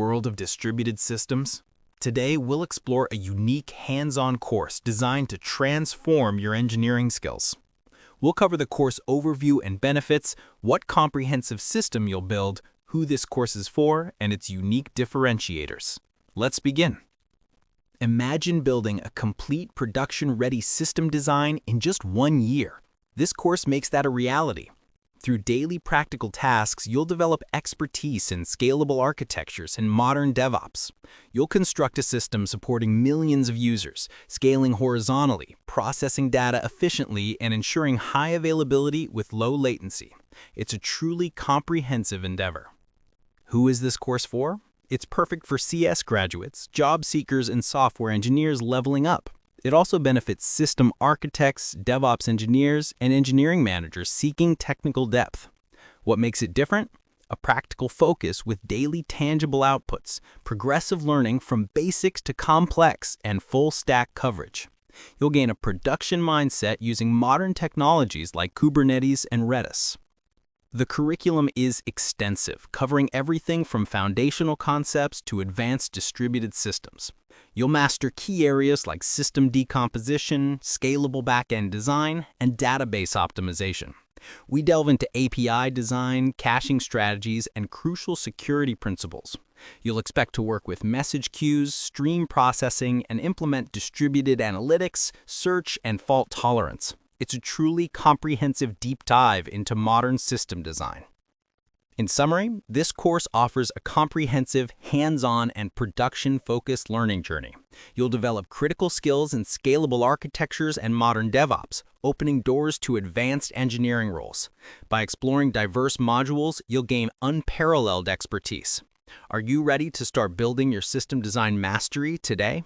World of distributed systems. Today, we'll explore a unique hands-on course designed to transform your engineering skills. We'll cover the course overview and benefits, what comprehensive system you'll build, who this course is for, and its unique differentiators. Let's begin. Imagine building a complete production-ready system design in just 1 year. This course makes that a reality. Through daily practical tasks, you'll develop expertise in scalable architectures and modern DevOps. You'll construct a system supporting millions of users, scaling horizontally, processing data efficiently, and ensuring high availability with low latency. It's a truly comprehensive endeavor. Who is this course for? It's perfect for CS graduates, job seekers, and software engineers leveling up. It also benefits system architects, DevOps engineers, and engineering managers seeking technical depth. What makes it different? A practical focus with daily tangible outputs, progressive learning from basics to complex, and full-stack coverage. You'll gain a production mindset using modern technologies like Kubernetes and Redis. The curriculum is extensive, covering everything from foundational concepts to advanced distributed systems. You'll master key areas like system decomposition, scalable backend design, and database optimization. We delve into API design, caching strategies, and crucial security principles. You'll expect to work with message queues, stream processing, and implement distributed analytics, search, and fault tolerance. It's a truly comprehensive deep dive into modern system design. In summary, this course offers a comprehensive, hands-on, and production-focused learning journey. You'll develop critical skills in scalable architectures and modern DevOps, opening doors to advanced engineering roles. By exploring diverse modules, you'll gain unparalleled expertise. Are you ready to start building your system design mastery today?